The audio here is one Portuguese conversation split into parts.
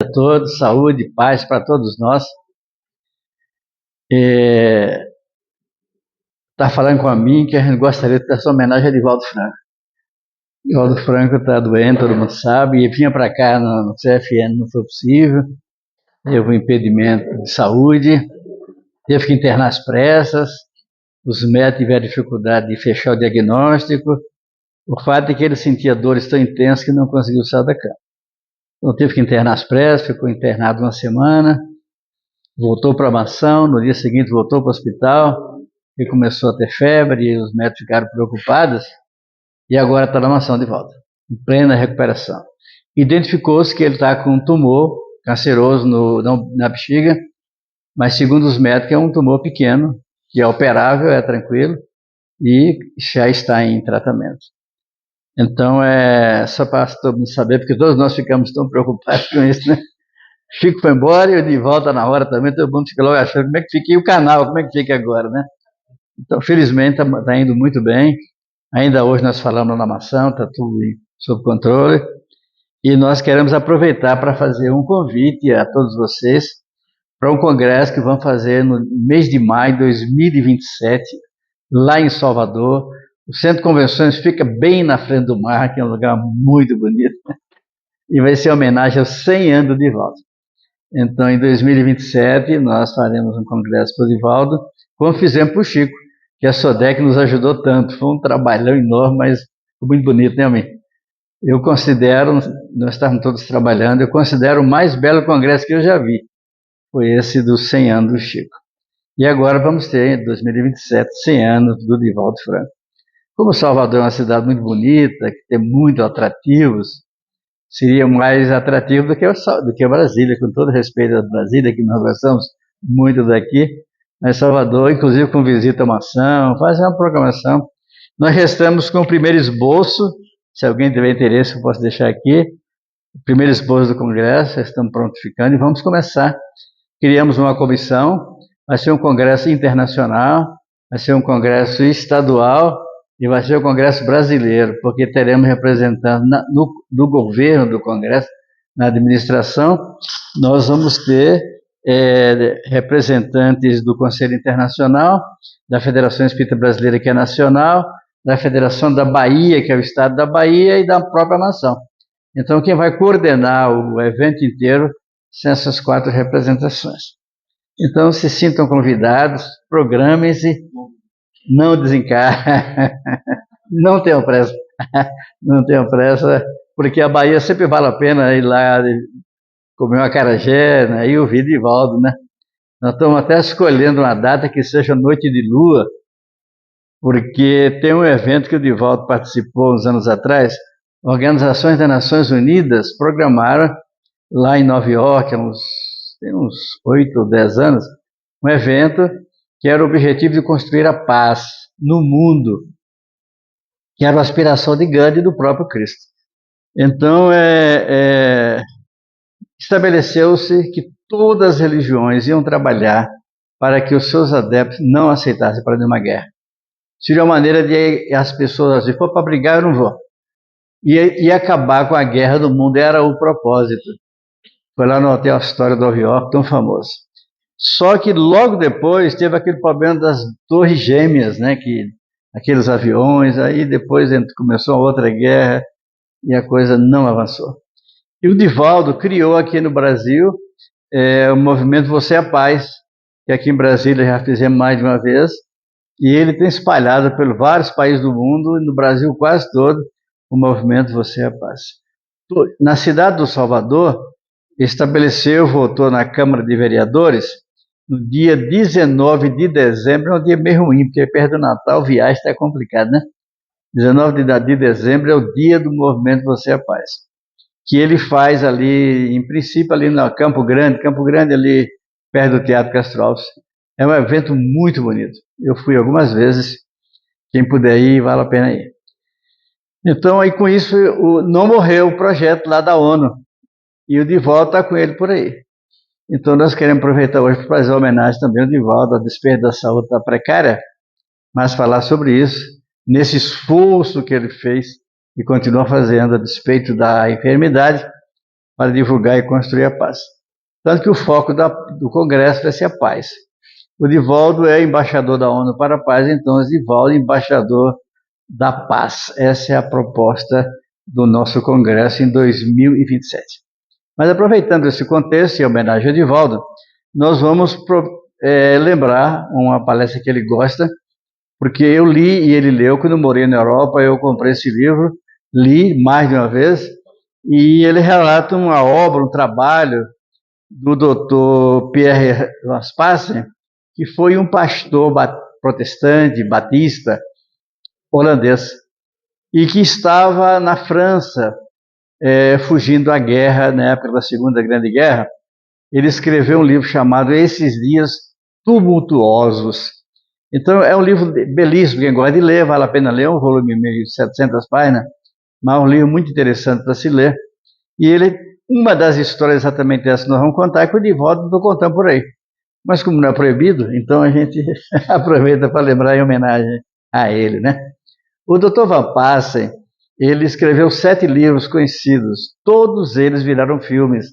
a todos, saúde e paz para todos nós. Está falando com a mim que a gente gostaria de ter essa homenagem a Divaldo Franco. Divaldo Franco está doente, todo mundo sabe, e vinha para cá no CFN, não foi possível, teve um impedimento de saúde, teve que internar às pressas, os médicos tiveram dificuldade de fechar o diagnóstico, o fato é que ele sentia dores tão intensas que não conseguiu sair da cama. Então teve que internar às pressas, ficou internado uma semana, voltou para a mansão, no dia seguinte voltou para o hospital, e começou a ter febre, e os médicos ficaram preocupados, e agora está na mansão de volta, em plena recuperação. Identificou-se que ele está com um tumor canceroso na bexiga, mas segundo os médicos é um tumor pequeno, que é operável, é tranquilo, e já está em tratamento. Então, só para todo mundo saber, porque todos nós ficamos tão preocupados com isso, né? Chico foi embora e eu de volta na hora também, todo mundo fica logo achando como é que fica, e o canal, como é que fica agora, né? Então, felizmente, está indo muito bem. Ainda hoje nós falamos na mansão, está tudo sob controle. E nós queremos aproveitar para fazer um convite a todos vocês para um congresso que vamos fazer no mês de maio de 2027, lá em Salvador. O Centro de Convenções fica bem na frente do mar, que é um lugar muito bonito. E vai ser homenagem aos 100 anos do Divaldo. Então, em 2027, nós faremos um congresso para o Divaldo, como fizemos para o Chico, que a SODEC nos ajudou tanto. Foi um trabalhão enorme, mas foi muito bonito, né, amigo? Eu considero, nós estávamos todos trabalhando, eu considero o mais belo congresso que eu já vi. Foi esse dos 100 anos do Chico. E agora vamos ter, em 2027, 100 anos do Divaldo Franco. Como Salvador é uma cidade muito bonita, que tem muitos atrativos, seria mais atrativo do que Brasília, com todo respeito a Brasília, que nós gostamos muito daqui, mas Salvador, inclusive com visita à mansão, faz uma programação. Nós restamos com o primeiro esboço, se alguém tiver interesse eu posso deixar aqui, o primeiro esboço do congresso, estamos prontificando e vamos começar. Criamos uma comissão, vai ser um congresso internacional, vai ser um congresso estadual, e vai ser o Congresso Brasileiro, porque teremos representantes do governo do Congresso, na administração, nós vamos ter representantes do Conselho Internacional, da Federação Espírita Brasileira, que é nacional, da Federação da Bahia, que é o Estado da Bahia, e da própria nação. Então, quem vai coordenar o evento inteiro são essas 4 representações. Então, se sintam convidados, programem-se, não desencarne, não tenham pressa, não tenham pressa, porque a Bahia sempre vale a pena ir lá comer uma acarajé, né, e ouvir Divaldo, né? Nós estamos até escolhendo uma data que seja noite de lua, porque tem um evento que o Divaldo participou uns anos atrás, Organizações das Nações Unidas programaram lá em Nova York, tem uns 8 ou 10 anos, um evento que era o objetivo de construir a paz no mundo, que era a aspiração de Gandhi e do próprio Cristo. Então, estabeleceu-se que todas as religiões iam trabalhar para que os seus adeptos não aceitassem para nenhuma guerra. Seria uma maneira de as pessoas, se for para brigar, eu não vou. E acabar com a guerra do mundo era o propósito. Foi lá no Hotel Astoria do Nova York, tão famoso. Só que logo depois teve aquele problema das torres gêmeas, né, aqueles aviões, aí depois começou a outra guerra e a coisa não avançou. E o Divaldo criou aqui no Brasil o movimento Você é a Paz, que aqui em Brasília já fizemos mais de uma vez, e ele tem espalhado por vários países do mundo, e no Brasil quase todo, o movimento Você é a Paz. Na cidade do Salvador, votou na Câmara de Vereadores, no dia 19 de dezembro, é um dia meio ruim, porque perto do Natal, viagem está complicado, né? 19 de dezembro é o dia do movimento Você é a Paz, que ele faz ali, em princípio, ali no Campo Grande ali perto do Teatro Castro Alves. É um evento muito bonito. Eu fui algumas vezes, quem puder ir, vale a pena ir. Então, aí com isso, não morreu o projeto lá da ONU, e o Divaldo está com ele por aí. Então, nós queremos aproveitar hoje para fazer uma homenagem também ao Divaldo, a despeito da saúde está precária, mas falar sobre isso, nesse esforço que ele fez e continua fazendo a despeito da enfermidade, para divulgar e construir a paz. Tanto que o foco do Congresso vai ser a paz. O Divaldo é embaixador da ONU para a Paz, então o Divaldo é embaixador da paz. Essa é a proposta do nosso Congresso em 2027. Mas aproveitando esse contexto, em homenagem a Divaldo, nós vamos lembrar uma palestra que ele gosta, porque eu li e ele leu. Quando eu morei na Europa, eu comprei esse livro, li mais de uma vez, e ele relata uma obra, um trabalho do Dr. Pierre Raspace, que foi um pastor protestante, batista, holandês, e que estava na França, fugindo da guerra, na época da Segunda Grande Guerra. Ele escreveu um livro chamado Esses Dias Tumultuosos. Então, é um livro belíssimo, quem gosta de ler, vale a pena ler, um volume meio de 700 páginas, mas um livro muito interessante para se ler. E uma das histórias exatamente essa que nós vamos contar é que o Divaldo estou contando por aí. Mas como não é proibido, então a gente aproveita para lembrar em homenagem a ele, né? O Dr. Van Passen, ele escreveu 7 livros conhecidos, todos eles viraram filmes.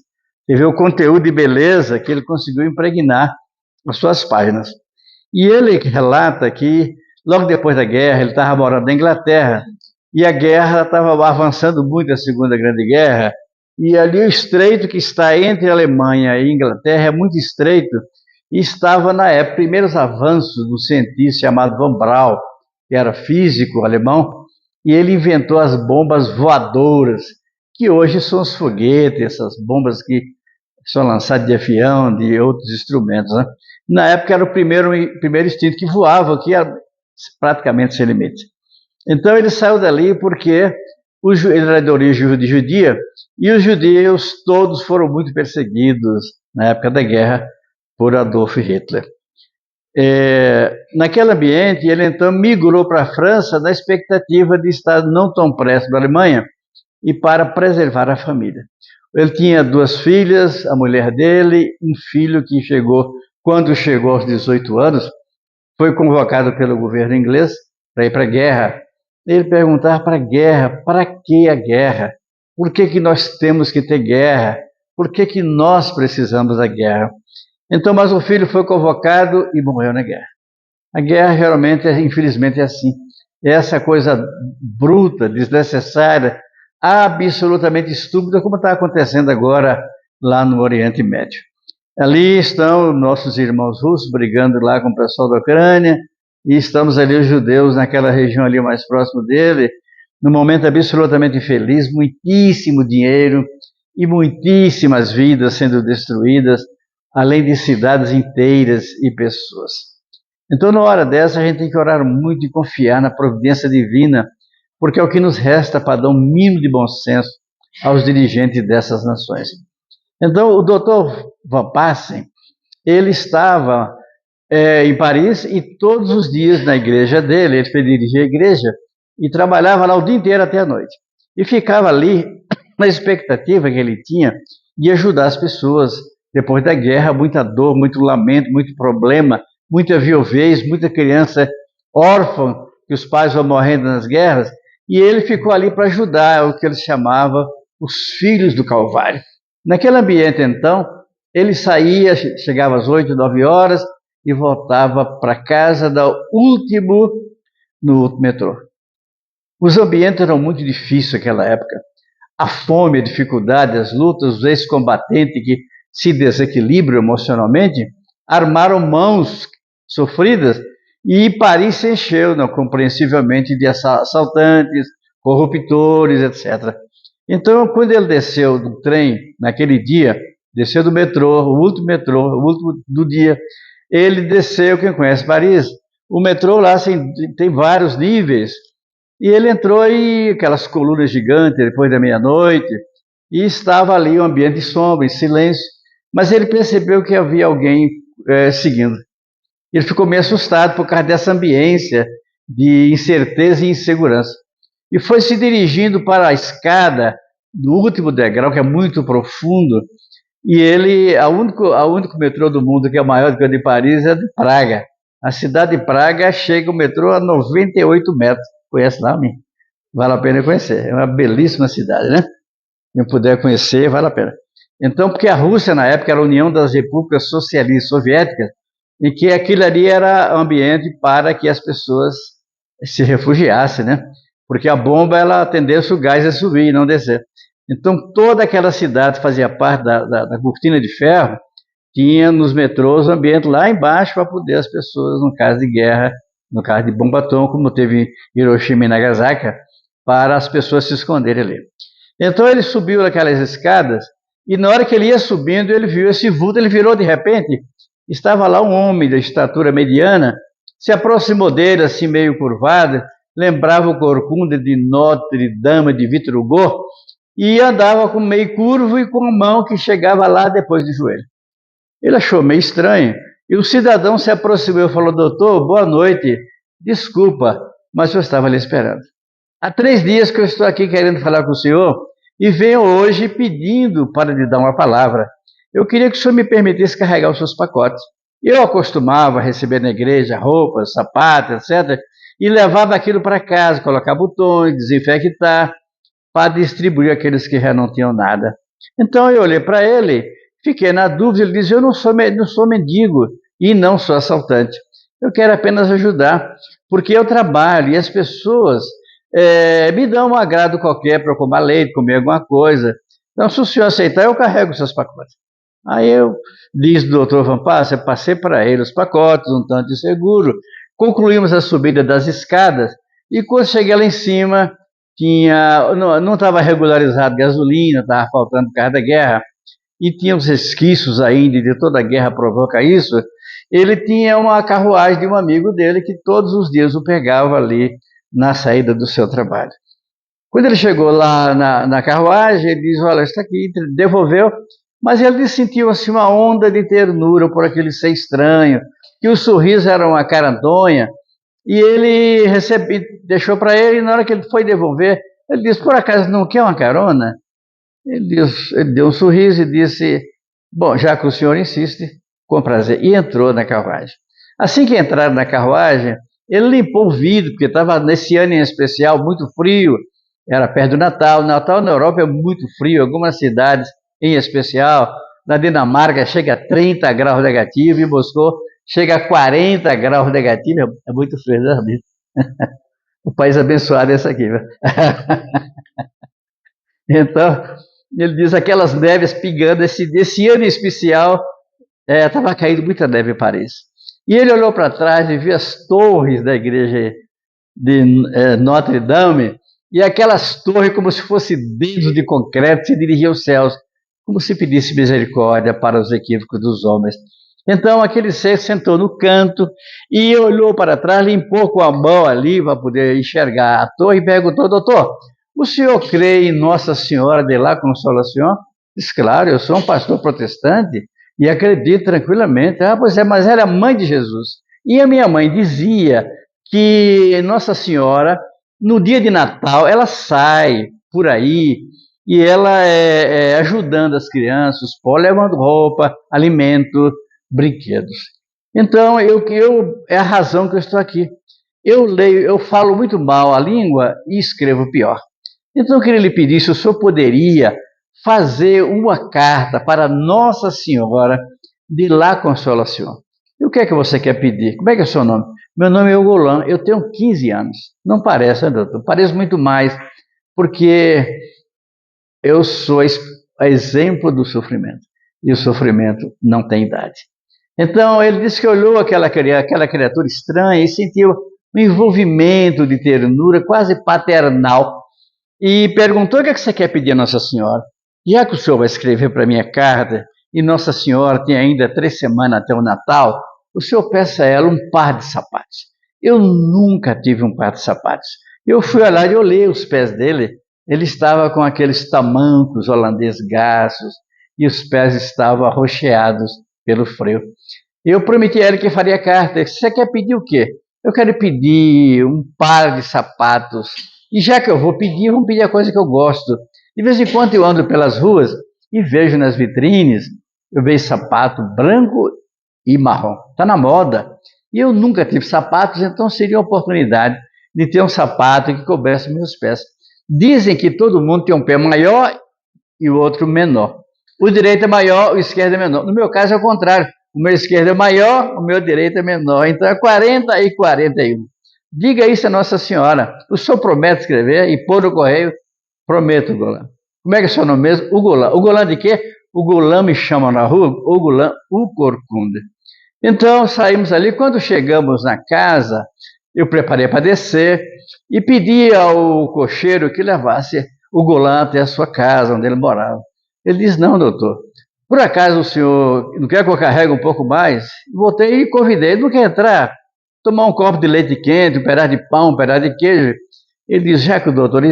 Você vê o conteúdo e beleza que ele conseguiu impregnar as suas páginas. E ele relata que, logo depois da guerra, ele estava morando na Inglaterra, e a guerra estava avançando muito, a Segunda Grande Guerra, e ali o estreito que está entre a Alemanha e a Inglaterra é muito estreito, e estava, na época, primeiros avanços do cientista chamado Von Braun, que era físico alemão, e ele inventou as bombas voadoras, que hoje são os foguetes, essas bombas que são lançadas de avião, de outros instrumentos, né? Na época era o primeiro instinto que voava, que era praticamente sem limite. Então ele saiu dali porque ele era de origem judia, e os judeus todos foram muito perseguidos na época da guerra por Adolf Hitler. Naquele ambiente, ele então migrou para a França na expectativa de estar não tão próximo da Alemanha e para preservar a família. Ele tinha 2 filhas, a mulher dele, um filho que quando chegou aos 18 anos, foi convocado pelo governo inglês para ir para a guerra. Ele perguntava para a guerra, para que a guerra? Por que nós temos que ter guerra? Por que nós precisamos da guerra? Então, mas o filho foi convocado e morreu na guerra. A guerra geralmente, infelizmente, é assim. É essa coisa bruta, desnecessária, absolutamente estúpida, como está acontecendo agora lá no Oriente Médio. Ali estão nossos irmãos russos brigando lá com o pessoal da Ucrânia, e estamos ali os judeus naquela região ali mais próximo dele, num momento absolutamente infeliz, muitíssimo dinheiro e muitíssimas vidas sendo destruídas, além de cidades inteiras e pessoas. Então, na hora dessa, a gente tem que orar muito e confiar na providência divina, porque é o que nos resta para dar um mínimo de bom senso aos dirigentes dessas nações. Então, o Dr. Van Passen, ele estava em Paris, e todos os dias na igreja dele, ele dirigia a igreja e trabalhava lá o dia inteiro até a noite. E ficava ali na expectativa que ele tinha de ajudar as pessoas depois da guerra, muita dor, muito lamento, muito problema, muita viuvez, muita criança órfã, que os pais vão morrendo nas guerras, e ele ficou ali para ajudar o que ele chamava os filhos do Calvário. Naquele ambiente, então, ele saía, chegava às 8, 9 horas e voltava para casa no último metrô. Os ambientes eram muito difíceis naquela época. A fome, a dificuldade, as lutas, os ex-combatentes que se desequilibram emocionalmente, armaram mãos sofridas, e Paris se encheu, não, compreensivelmente, de assaltantes, corruptores, etc. Então, quando ele desceu do trem, naquele dia, desceu do metrô, o último do dia, ele desceu, quem conhece Paris, o metrô lá assim, tem vários níveis, e ele entrou em aquelas colunas gigantes, depois da meia-noite, e estava ali um ambiente de sombra, em silêncio, mas ele percebeu que havia alguém seguindo. Ele ficou meio assustado por causa dessa ambiência de incerteza e insegurança. E foi se dirigindo para a escada do último degrau, que é muito profundo, e a único metrô do mundo que é maior do que o de Paris é de Praga. A cidade de Praga chega o metrô a 98 metros. Conhece lá, amigo? Vale a pena conhecer. É uma belíssima cidade, né? quem puder conhecer, vale a pena. Então, porque a Rússia, na época, era a União das Repúblicas Socialistas Soviéticas, e que aquilo ali era ambiente para que as pessoas se refugiassem, né? Porque a bomba, ela tendesse o gás a subir e não descer. Então, toda aquela cidade fazia parte da cortina de ferro, tinha nos metrôs um ambiente lá embaixo para poder as pessoas, no caso de guerra, no caso de bomba atômica, como teve em Hiroshima e Nagasaki, para as pessoas se esconderem ali. Então ele subiu aquelas escadas e na hora que ele ia subindo, ele viu esse vulto, ele virou de repente, estava lá um homem de estatura mediana, se aproximou dele assim meio curvado, lembrava o corcunda de Notre Dame de Victor Hugo e andava com meio curvo e com a mão que chegava lá depois do joelho. Ele achou meio estranho e o cidadão se aproximou e falou: doutor, boa noite, desculpa, mas eu estava lhe esperando. Há 3 dias que eu estou aqui querendo falar com o senhor e venho hoje pedindo para lhe dar uma palavra. Eu queria que o senhor me permitisse carregar os seus pacotes. Eu acostumava a receber na igreja roupas, sapatos, etc., e levava aquilo para casa, colocar botões, desinfectar, para distribuir aqueles que já não tinham nada. Então eu olhei para ele, fiquei na dúvida, ele disse: eu não sou mendigo e não sou assaltante. Eu quero apenas ajudar, porque eu trabalho e as pessoas me dão um agrado qualquer para eu comer leite, comer alguma coisa. Então, se o senhor aceitar, eu carrego os seus pacotes. Aí eu disse, doutor Van Passe, passei para ele os pacotes, um tanto de seguro, concluímos a subida das escadas, e quando cheguei lá em cima, não estava regularizado gasolina, estava faltando por causa da guerra, e tinha os resquícios ainda de toda a guerra provoca isso. Ele tinha uma carruagem de um amigo dele que todos os dias o pegava ali na saída do seu trabalho. Quando ele chegou lá na carruagem, ele disse: olha, está aqui, devolveu, mas ele sentiu assim uma onda de ternura por aquele ser estranho, que o sorriso era uma carantonha, e ele deixou para ele, e na hora que ele foi devolver, ele disse: por acaso não quer uma carona? Ele deu um sorriso e disse: bom, já que o senhor insiste, com prazer, e entrou na carruagem. Assim que entraram na carruagem, ele limpou o vidro, porque estava nesse ano em especial muito frio, era perto do Natal. O Natal na Europa é muito frio, algumas cidades em especial, na Dinamarca chega a 30 graus negativo, em Moscou chega a 40 graus negativo, é muito frio, né? O país abençoado é esse aqui. Então, ele diz aquelas neves pingando, desse ano em especial, estava caindo muita neve em Paris. E ele olhou para trás e viu as torres da igreja de Notre Dame, e aquelas torres como se fossem dedos de concreto se dirigiam aos céus, como se pedisse misericórdia para os equívocos dos homens. Então aquele ser sentou no canto e olhou para trás, limpou com a mão ali para poder enxergar a torre e perguntou: doutor, o senhor crê em Nossa Senhora de La Consolação? Diz: claro, eu sou um pastor protestante e acredito tranquilamente. Ah, pois é, mas ela é a mãe de Jesus. E a minha mãe dizia que Nossa Senhora, no dia de Natal, ela sai por aí e ela ajudando as crianças, os pobres, levando roupa, alimento, brinquedos. Então, é a razão que eu estou aqui. Eu falo muito mal a língua e escrevo pior. Então, eu queria lhe pedir se o senhor poderia fazer uma carta para Nossa Senhora de La Consolação. E o que é que você quer pedir? Como é que é o seu nome? Meu nome é Hugo Lan, eu tenho 15 anos. Não parece, né, doutor? Parece muito mais, porque eu sou exemplo do sofrimento. E o sofrimento não tem idade. Então, ele disse que olhou aquela criatura estranha e sentiu um envolvimento de ternura quase paternal. E perguntou: o que é que você quer pedir a Nossa Senhora? Já que o senhor vai escrever para minha carta, e Nossa Senhora tem ainda 3 semanas até o Natal, o senhor peça a ela um par de sapatos. Eu nunca tive um par de sapatos. Eu fui olhar e olhei os pés dele. Ele estava com aqueles tamancos holandeses gastos e os pés estavam arroxeados pelo frio. Eu prometi a ele que faria carta. Você quer pedir o quê? Eu quero pedir um par de sapatos. E já que eu vou pedir, vamos pedir a coisa que eu gosto. De vez em quando eu ando pelas ruas e vejo nas vitrines, eu vejo sapato branco e marrom. Está na moda. E eu nunca tive sapatos, então seria a oportunidade de ter um sapato que coubesse meus pés. Dizem que todo mundo tem um pé maior e o outro menor. O direito é maior, o esquerdo é menor. No meu caso é o contrário. O meu esquerdo é maior, o meu direito é menor. Então é 40 e 41. Diga isso a Nossa Senhora. O senhor promete escrever e pôr no correio? Prometo, Golan. Como é que é o seu nome mesmo? O Golan. O Golan de quê? O Golan me chama na rua, o Golan, o Corcunda. Então saímos ali. Quando chegamos na casa, eu preparei para descer e pedi ao cocheiro que levasse o Golan até a sua casa, onde ele morava. Ele disse: não, doutor, por acaso o senhor não quer que eu carregue um pouco mais? Voltei e convidei, ele não quer entrar, tomar um copo de leite quente, um pedaço de pão, um pedaço de queijo. Ele disse: já que o doutor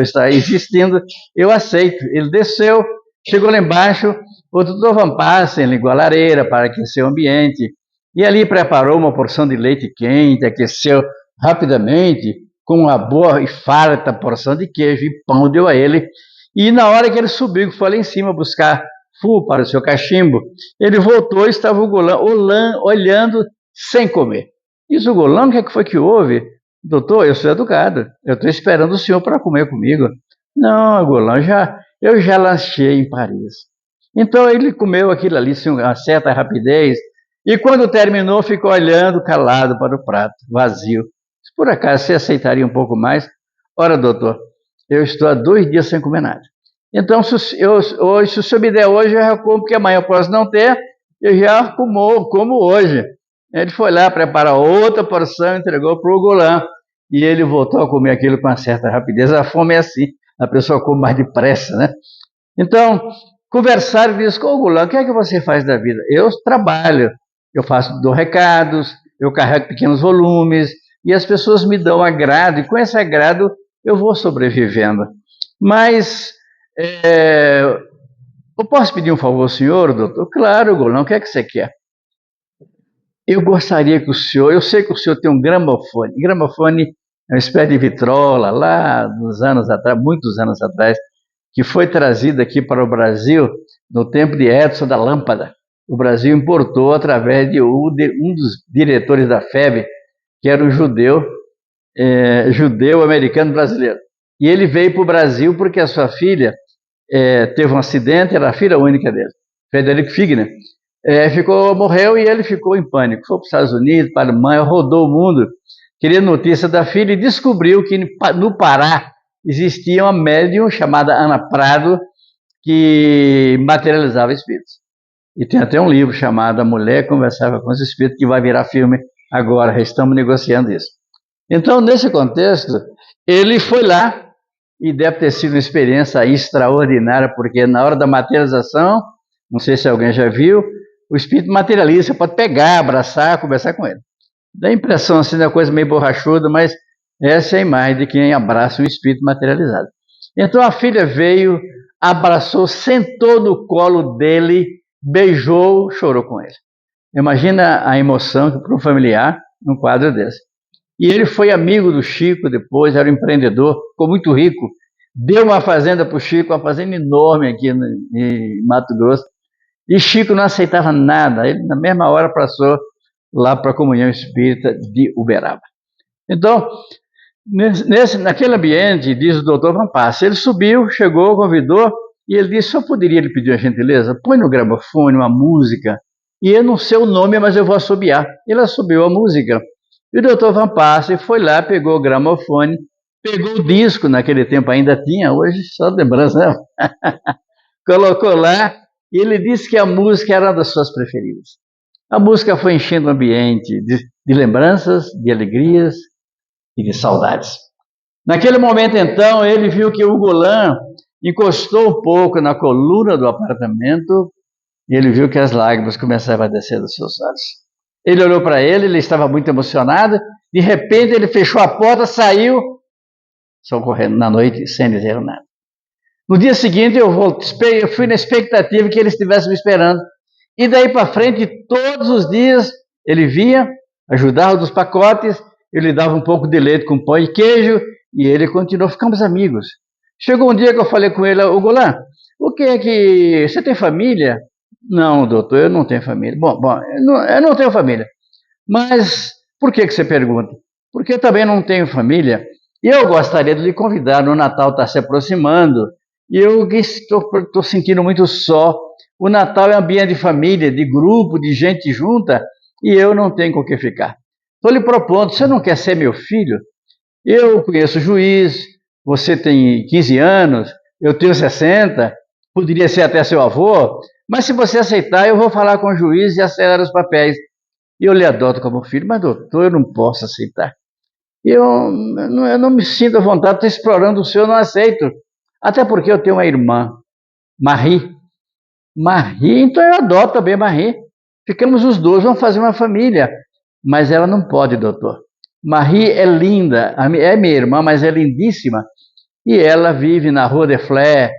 está existindo, eu aceito. Ele desceu, chegou lá embaixo, o doutor Van Passen ligou a lareira para aquecer o ambiente, e ali preparou uma porção de leite quente, aqueceu rapidamente, com uma boa e farta porção de queijo e pão deu a ele. E na hora que ele subiu, que foi lá em cima buscar fumo para o seu cachimbo, ele voltou e estava o Golan olhando sem comer. Diz o Golan: o que foi que houve? Doutor, eu sou educado, eu estou esperando o senhor para comer comigo. Não, Golan, eu já lanchei em Paris. Então ele comeu aquilo ali com uma certa rapidez, e quando terminou ficou olhando calado para o prato, vazio. Por acaso você aceitaria um pouco mais? Ora, doutor, eu estou há 2 dias sem comer nada. Então, se o senhor me der hoje, eu já como, porque amanhã eu posso não ter, eu já como hoje. Ele foi lá preparar outra porção, entregou para o Golan, e ele voltou a comer aquilo com uma certa rapidez. A fome é assim, a pessoa come mais depressa, né? Então, conversaram e disse: ô Golan, o que é que você faz da vida? Eu trabalho, eu dou recados, eu carrego pequenos volumes, e as pessoas me dão agrado, e com esse agrado eu vou sobrevivendo. Mas, eu posso pedir um favor ao senhor, doutor? Claro, Golan, o que é que você quer? Eu gostaria que o senhor, eu sei que o senhor tem um gramofone é uma espécie de vitrola, lá nos anos atrás, muitos anos atrás, que foi trazido aqui para o Brasil no tempo de Edson da Lâmpada. O Brasil importou através de um dos diretores da FEB, que era um judeu americano brasileiro. E ele veio para o Brasil porque a sua filha teve um acidente, era a filha única dele, Frederico Figner. Morreu e ele ficou em pânico. Foi para os Estados Unidos, para a Alemanha, rodou o mundo, queria notícia da filha, e descobriu que no Pará existia uma médium chamada Ana Prado que materializava espíritos. E tem até um livro chamado A Mulher Conversava com os Espíritos, que vai virar filme agora, estamos negociando isso. Então, nesse contexto, ele foi lá e deve ter sido uma experiência extraordinária, porque na hora da materialização, não sei se alguém já viu, o espírito materializa, você pode pegar, abraçar, conversar com ele. Dá a impressão assim de uma coisa meio borrachuda, mas essa é a imagem de quem abraça um espírito materializado. Então a filha veio, abraçou, sentou no colo dele, beijou, chorou com ele. Imagina a emoção para um familiar num quadro desse. E ele foi amigo do Chico depois, era um empreendedor, ficou muito rico, deu uma fazenda para o Chico, uma fazenda enorme aqui em Mato Grosso, e Chico não aceitava nada, ele na mesma hora passou lá para a Comunhão Espírita de Uberaba. Então, naquele ambiente, diz o doutor Van Passen, ele subiu, chegou, convidou, e ele disse: só poderia lhe pedir uma gentileza? Põe no gramofone uma música, e eu não sei o nome, mas eu vou assobiar. Ele assobiou a música, e o doutor Van Passen foi lá, pegou o gramofone, pegou o disco, naquele tempo ainda tinha, hoje só lembrança, né? Colocou lá, e ele disse que a música era uma das suas preferidas. A música foi enchendo o ambiente de lembranças, de alegrias e de saudades. Naquele momento, então, ele viu que o Golan encostou um pouco na coluna do apartamento e ele viu que as lágrimas começavam a descer dos seus olhos. Ele olhou para ele estava muito emocionado, de repente ele fechou a porta, saiu, correndo na noite, sem dizer nada. No dia seguinte, eu fui na expectativa que ele estivesse me esperando. E daí para frente, todos os dias, ele vinha, ajudava dos pacotes, eu lhe dava um pouco de leite com pão e queijo, e ele continuou, ficamos amigos. Chegou um dia que eu falei com ele: ô Golan, o que é que... Você tem família? Não, doutor, eu não tenho família. Bom, eu não tenho família. Mas por que você pergunta? Porque eu também não tenho família. E eu gostaria de lhe convidar, no Natal está se aproximando, e eu estou sentindo muito só. O Natal é um ambiente de família, de grupo, de gente junta, e eu não tenho com o que ficar. Estou lhe propondo, você não quer ser meu filho? Eu conheço o juiz, você tem 15 anos, eu tenho 60, poderia ser até seu avô, mas se você aceitar, eu vou falar com o juiz e acelerar os papéis. E eu lhe adoto como filho, mas doutor, eu não posso aceitar. Eu não me sinto à vontade, estou explorando o senhor, eu não aceito. Até porque eu tenho uma irmã, Marie. Marie, então eu adoto também Marie. Ficamos os dois, vamos fazer uma família. Mas ela não pode, doutor. Marie é linda, é minha irmã, mas é lindíssima. E ela vive na Rua de Flers,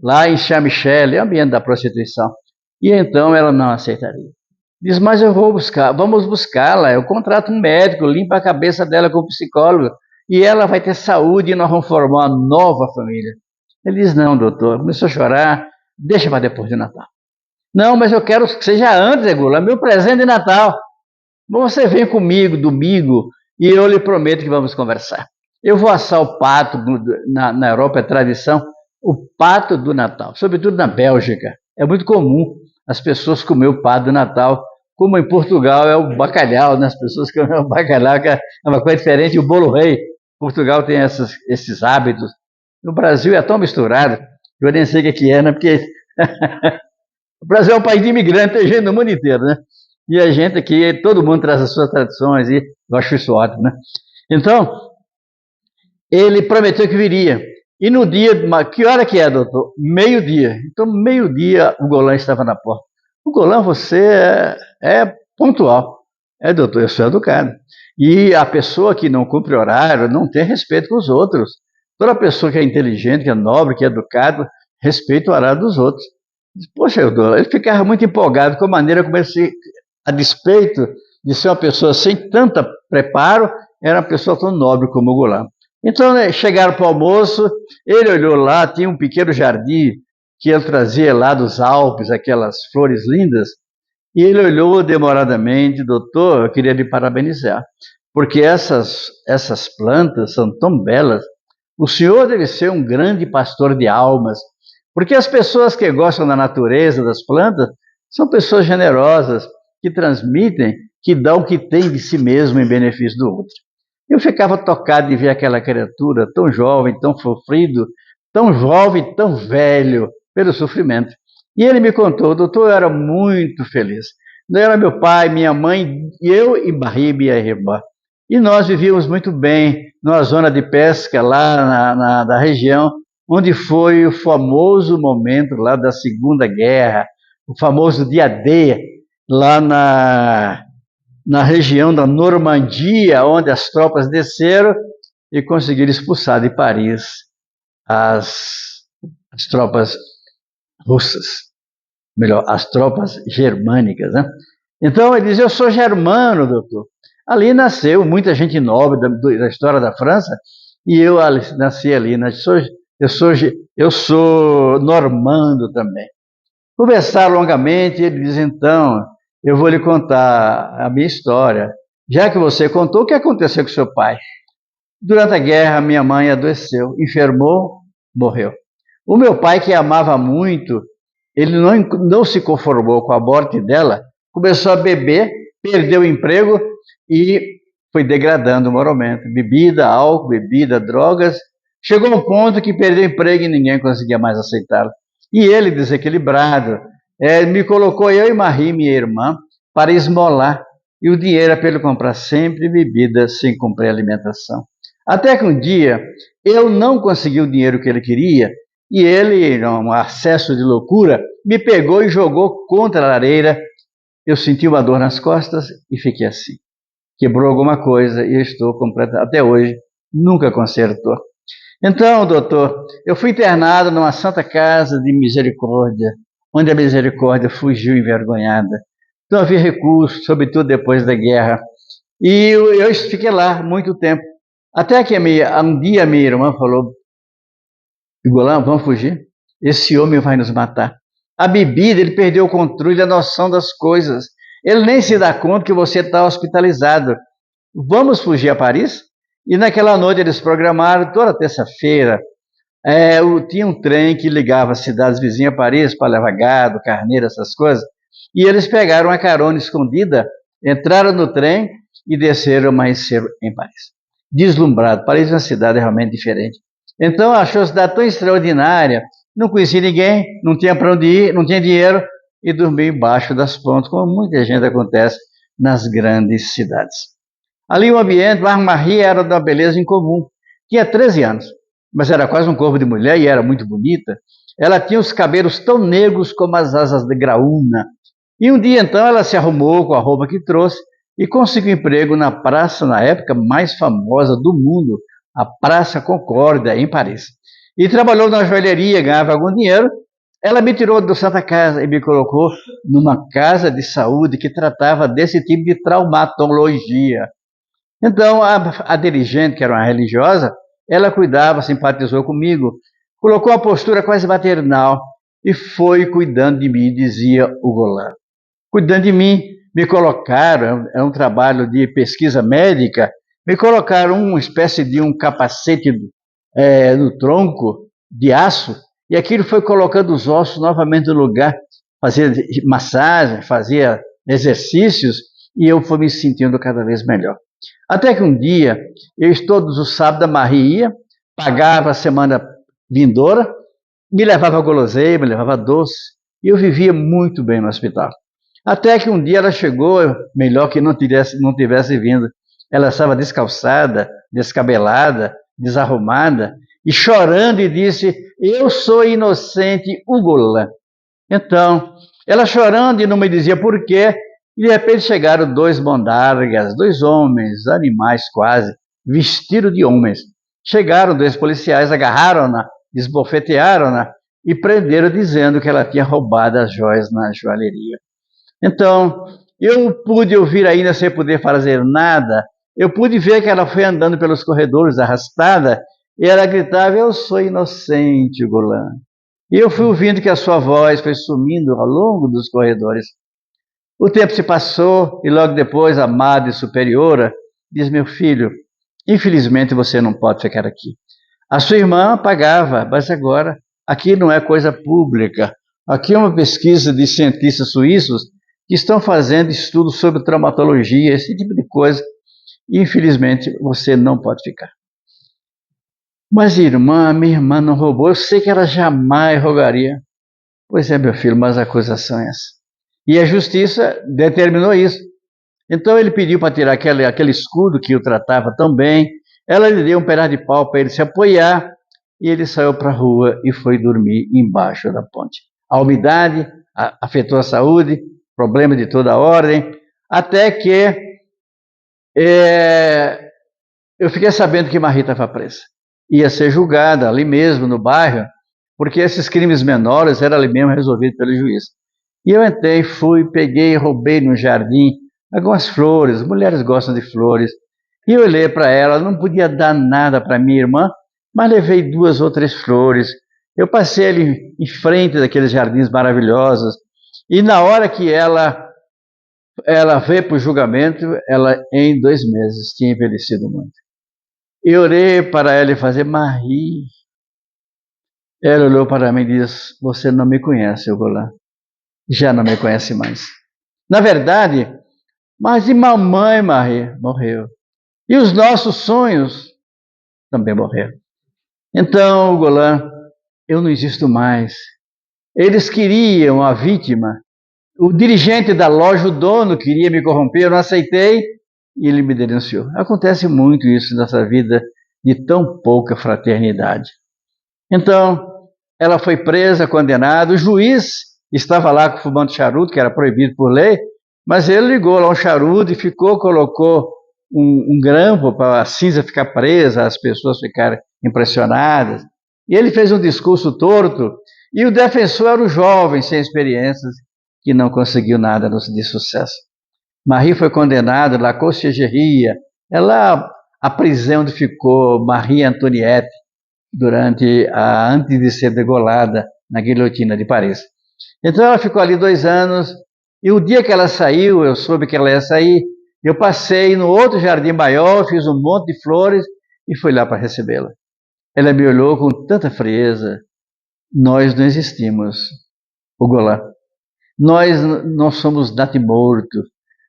lá em Saint-Michel, é o ambiente da prostituição. E então ela não aceitaria. Diz, mas eu vou buscar, vamos buscá-la, eu contrato um médico, limpa a cabeça dela com um psicólogo, e ela vai ter saúde e nós vamos formar uma nova família. Ele diz, não, doutor, começou a chorar, deixa para depois de Natal. Não, mas eu quero que seja antes, Egula, meu presente de Natal. Você vem comigo domingo e eu lhe prometo que vamos conversar. Eu vou assar o pato, na Europa é tradição, o pato do Natal, sobretudo na Bélgica. É muito comum as pessoas comer o pato do Natal, como em Portugal é o bacalhau, né? As pessoas comem o bacalhau, que é uma coisa diferente, o bolo rei. Portugal tem esses hábitos. No Brasil é tão misturado, eu nem sei o que é, né? Porque o Brasil é um país de imigrantes, tem gente no mundo inteiro, né? E a gente aqui, todo mundo traz as suas tradições, e eu acho isso ótimo, né? Então, ele prometeu que viria. E no dia, que hora que é, doutor? Meio-dia. Então, meio-dia, o Golan estava na porta. O Golan, você é pontual. É, doutor, eu sou educado. E a pessoa que não cumpre horário não tem respeito com os outros. Toda pessoa que é inteligente, que é nobre, que é educado, respeita o horário dos outros. Poxa, ele ficava muito empolgado com a maneira como ele a despeito de ser uma pessoa sem tanto preparo, era uma pessoa tão nobre como o Golan. Então, né, chegaram para o almoço, ele olhou lá, tinha um pequeno jardim que ele trazia lá dos Alpes, aquelas flores lindas, e ele olhou demoradamente, doutor, eu queria lhe parabenizar, porque essas plantas são tão belas, o senhor deve ser um grande pastor de almas, porque as pessoas que gostam da natureza, das plantas, são pessoas generosas, que transmitem, que dão o que tem de si mesmo em benefício do outro. Eu ficava tocado de ver aquela criatura tão jovem, tão sofrido, tão jovem, tão velho, pelo sofrimento. E ele me contou, doutor, eu era muito feliz. Eu era meu pai, minha mãe, eu e Marie, minha irmã. E nós vivíamos muito bem numa zona de pesca lá na região, onde foi o famoso momento lá da Segunda Guerra, o famoso dia D, lá na região da Normandia, onde as tropas desceram e conseguiram expulsar de Paris as tropas russas, melhor, as tropas germânicas, né? Então ele diz, eu sou germano, doutor. Ali nasceu muita gente nobre da história da França, e eu nasci ali, né? Eu sou normando também. Conversaram longamente, ele diz, então, eu vou lhe contar a minha história. Já que você contou, o que aconteceu com seu pai? Durante a guerra, minha mãe adoeceu, enfermou, morreu. O meu pai, que amava muito, ele não se conformou com a morte dela, começou a beber, perdeu o emprego e foi degradando moralmente. Bebida, álcool, bebida, drogas. Chegou a um ponto que perdeu o emprego e ninguém conseguia mais aceitá-lo. E ele, desequilibrado, me colocou, eu e Marie, minha irmã, para esmolar. E o dinheiro era para ele comprar sempre bebida sem cumprir alimentação. Até que um dia, eu não consegui o dinheiro que ele queria, e ele, num acesso de loucura, me pegou e jogou contra a lareira. Eu senti uma dor nas costas e fiquei assim. Quebrou alguma coisa e eu estou completamente, até hoje, nunca consertou. Então, doutor, eu fui internado numa Santa Casa de Misericórdia, onde a misericórdia fugiu envergonhada. Não havia recurso, sobretudo depois da guerra. E eu fiquei lá muito tempo. Até que um dia a minha irmã falou, Golan, vamos fugir? Esse homem vai nos matar. A bebida, ele perdeu o controle, a noção das coisas. Ele nem se dá conta que você está hospitalizado. Vamos fugir a Paris? E naquela noite eles programaram, toda terça-feira, Tinha um trem que ligava as cidades vizinhas a Paris para levar gado, carneiro, essas coisas, e eles pegaram uma carona escondida, entraram no trem e desceram mais cedo em Paris. Deslumbrado, Paris é uma cidade realmente diferente. Então achou a cidade tão extraordinária, não conhecia ninguém, não tinha para onde ir, não tinha dinheiro, e dormiu embaixo das pontes, como muita gente acontece nas grandes cidades. Ali o ambiente, Marie era de uma beleza incomum, tinha 13 anos, mas era quase um corpo de mulher e era muito bonita. Ela tinha os cabelos tão negros como as asas de graúna. E um dia, então, ela se arrumou com a roupa que trouxe e conseguiu emprego na praça, na época, mais famosa do mundo, a Praça Concórdia, em Paris. E trabalhou na joalheria, ganhava algum dinheiro. Ela me tirou do Santa Casa e me colocou numa casa de saúde que tratava desse tipo de traumatologia. Então, a dirigente, que era uma religiosa, ela cuidava, simpatizou comigo, colocou uma postura quase maternal e foi cuidando de mim, dizia o Golan. Cuidando de mim, me colocaram, é um trabalho de pesquisa médica, me colocaram uma espécie de um capacete no tronco de aço, e aquilo foi colocando os ossos novamente no lugar, fazia massagem, fazia exercícios, e eu fui me sentindo cada vez melhor. Até que um dia, todos os sábados, a Marie ia, pagava a semana vindoura, me levava guloseima, me levava doce, e eu vivia muito bem no hospital. Até que um dia ela chegou, melhor que não tivesse vindo. Ela estava descalçada, descabelada, desarrumada, e chorando e disse, eu sou inocente, Golan. Então, ela chorando e não me dizia por quê, e de repente chegaram dois mondargas, dois homens, animais quase, vestidos de homens. Chegaram dois policiais, agarraram-na, esbofetearam-na e prenderam dizendo que ela tinha roubado as joias na joalheria. Então, eu pude ouvir ainda sem poder fazer nada, eu pude ver que ela foi andando pelos corredores arrastada e ela gritava, eu sou inocente, Golan. E eu fui ouvindo que a sua voz foi sumindo ao longo dos corredores. O tempo se passou e logo depois a madre superiora diz, meu filho, infelizmente você não pode ficar aqui. A sua irmã pagava, mas agora aqui não é coisa pública. Aqui é uma pesquisa de cientistas suíços que estão fazendo estudos sobre traumatologia, esse tipo de coisa. E, infelizmente, você não pode ficar. Mas, irmã, minha irmã não roubou. Eu sei que ela jamais roubaria. Pois é, meu filho, mas a acusação é essa. E a justiça determinou isso. Então ele pediu para tirar aquele escudo que o tratava tão bem. Ela lhe deu um pedaço de pau para ele se apoiar. E ele saiu para a rua e foi dormir embaixo da ponte. A umidade afetou a saúde, problemas de toda a ordem, até que eu fiquei sabendo que Marie estava presa. Ia ser julgada ali mesmo, no bairro, porque esses crimes menores eram ali mesmo resolvidos pelo juiz. E eu entrei, fui, peguei, roubei no jardim algumas flores, mulheres gostam de flores, e eu olhei para ela, não podia dar nada para minha irmã, mas levei 2 ou 3 flores. Eu passei ali em frente daqueles jardins maravilhosos, e na hora que ela veio para o julgamento, ela em 2 meses tinha envelhecido muito. Eu orei para ela e fazer, Marie. Ela olhou para mim e disse, você não me conhece, Golan. Já não me conhece mais. Na verdade, mas e mamãe, Marie? Morreu. E os nossos sonhos também morreram. Então, Golan, eu não existo mais. Eles queriam a vítima. O dirigente da loja, o dono, queria me corromper, eu não aceitei e ele me denunciou. Acontece muito isso nessa vida de tão pouca fraternidade. Então, ela foi presa, condenada. O juiz estava lá fumando charuto, que era proibido por lei, mas ele ligou lá um charuto e colocou um grampo para a cinza ficar presa, as pessoas ficarem impressionadas. E ele fez um discurso torto, e o defensor era o jovem, sem experiências, que não conseguiu nada de sucesso. Marie foi condenada na Conciergerie, é lá a prisão onde ficou Marie Antoinette, antes de ser degolada na guilhotina de Paris. Então ela ficou ali 2 anos, e o dia que ela saiu, eu soube que ela ia sair, eu passei no outro jardim maior, fiz um monte de flores e fui lá para recebê-la. Ela me olhou com tanta frieza. Nós não existimos, Ugolã. Nós não somos natimorto.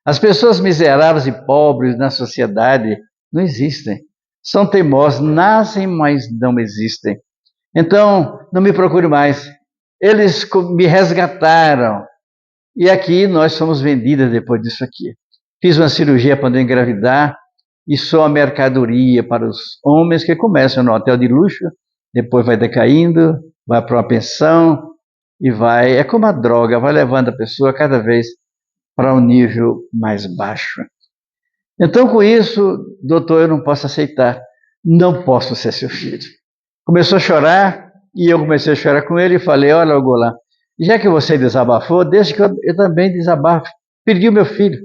As pessoas miseráveis e pobres na sociedade não existem. São teimosos, nascem, mas não existem. Então, não me procure mais. Eles me resgataram. E aqui nós somos vendidas depois disso aqui. Fiz uma cirurgia para não engravidar e sou a mercadoria para os homens que começam no hotel de luxo, depois vai decaindo, vai para uma pensão e vai, é como a droga, vai levando a pessoa cada vez para um nível mais baixo. Então, com isso, doutor, eu não posso aceitar, não posso ser seu filho. Começou a chorar e eu comecei a chorar com ele e falei, olha, Golã, já que você desabafou, deixa que eu também desabafo. Perdi o meu filho,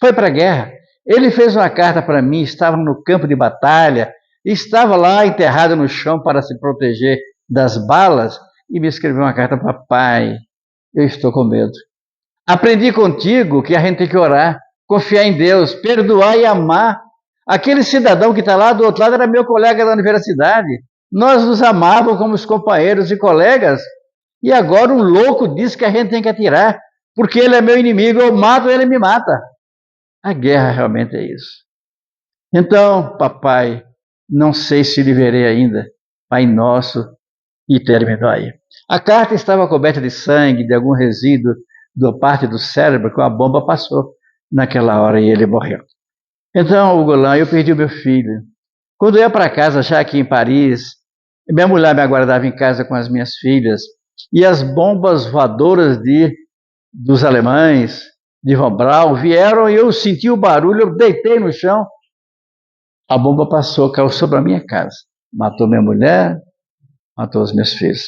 foi para a guerra. Ele fez uma carta para mim, estava no campo de batalha, estava lá enterrado no chão para se proteger das balas e me escreveu uma carta, papai, eu estou com medo. Aprendi contigo que a gente tem que orar, confiar em Deus, perdoar e amar. Aquele cidadão que está lá do outro lado era meu colega da universidade. Nós nos amávamos como os companheiros e colegas. E agora um louco diz que a gente tem que atirar, porque ele é meu inimigo, eu mato, ele me mata. A guerra realmente é isso. Então, papai, não sei se lhe verei ainda, Pai nosso, e terminou aí. A carta estava coberta de sangue, de algum resíduo da parte do cérebro que a bomba passou naquela hora e ele morreu. Então, Golã, eu perdi o meu filho. Quando eu ia para casa, já aqui em Paris, minha mulher me aguardava em casa com as minhas filhas, e as bombas voadoras dos alemães, de Von Braun, vieram e eu senti o barulho, eu deitei no chão, a bomba passou, caiu sobre a minha casa, matou minha mulher, matou os meus filhos.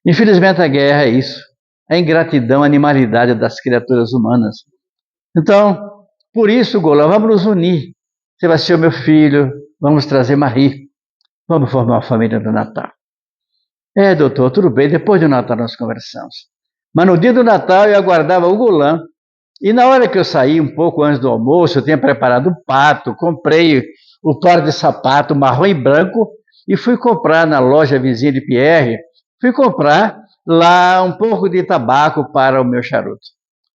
Infelizmente a guerra é isso, a ingratidão, a animalidade das criaturas humanas. Então, por isso, Golã, vamos nos unir. Você vai ser o meu filho, vamos trazer Marie, vamos formar uma família do Natal. Doutor, tudo bem, depois do Natal nós conversamos. Mas no dia do Natal eu aguardava o Golã, e na hora que eu saí, um pouco antes do almoço, eu tinha preparado um pato, comprei o par de sapato marrom e branco, e fui comprar na loja vizinha de Pierre, fui comprar lá um pouco de tabaco para o meu charuto,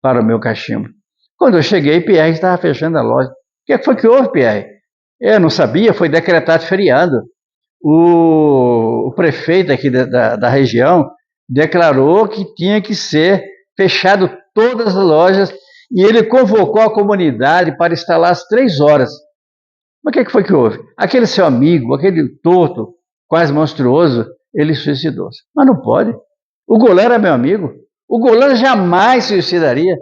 para o meu cachimbo. Quando eu cheguei, Pierre estava fechando a loja. O que foi que houve, Pierre? Eu não sabia, foi decretado feriado. O prefeito aqui da região declarou que tinha que ser fechado todas as lojas e ele convocou a comunidade para estar lá às 3 horas. Mas o que foi que houve? Aquele seu amigo, aquele torto, quase monstruoso, ele suicidou-se. Mas não pode. O Golã era meu amigo. O Golã jamais se suicidaria.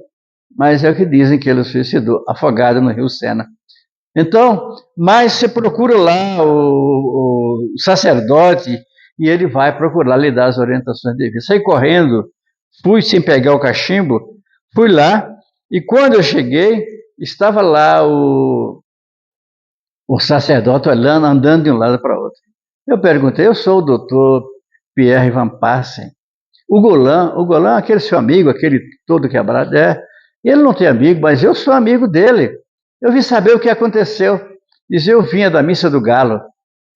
Mas é o que dizem que ele suicidou, afogado no rio Sena. Então, mas você procura lá o sacerdote e ele vai procurar lhe dar as orientações devidas. Saí correndo, fui sem pegar o cachimbo, fui lá e quando eu cheguei, estava lá o sacerdote olhando, andando de um lado para o outro. Eu perguntei, eu sou o doutor Pierre Van Passen. O Golã, aquele seu amigo, aquele todo quebrado, ele não tem amigo, mas eu sou amigo dele. Eu vim saber o que aconteceu. Diz, eu vinha da missa do Galo.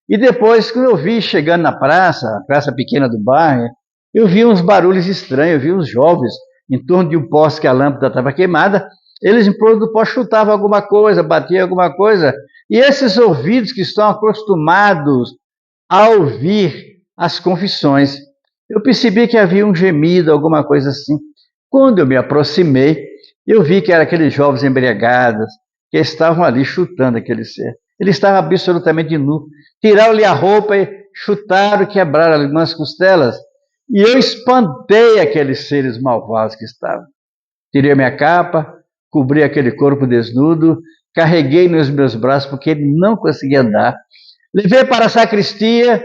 E depois, quando eu vi chegando na praça, a praça pequena do bairro, eu vi uns barulhos estranhos, eu vi uns jovens em torno de um poste que a lâmpada estava queimada, eles em torno do poste chutavam alguma coisa, batiam alguma coisa, e esses ouvidos que estão acostumados a ouvir as confissões, eu percebi que havia um gemido, alguma coisa assim. Quando eu me aproximei, eu vi que eram aqueles jovens embriagados, que estavam ali chutando aquele ser. Ele estava absolutamente nu. Tiraram-lhe a roupa e chutaram, quebraram algumas costelas. E eu espantei aqueles seres malvados que estavam. Tirei a minha capa, cobri aquele corpo desnudo, carreguei nos meus braços, porque ele não conseguia andar. Levei para a sacristia,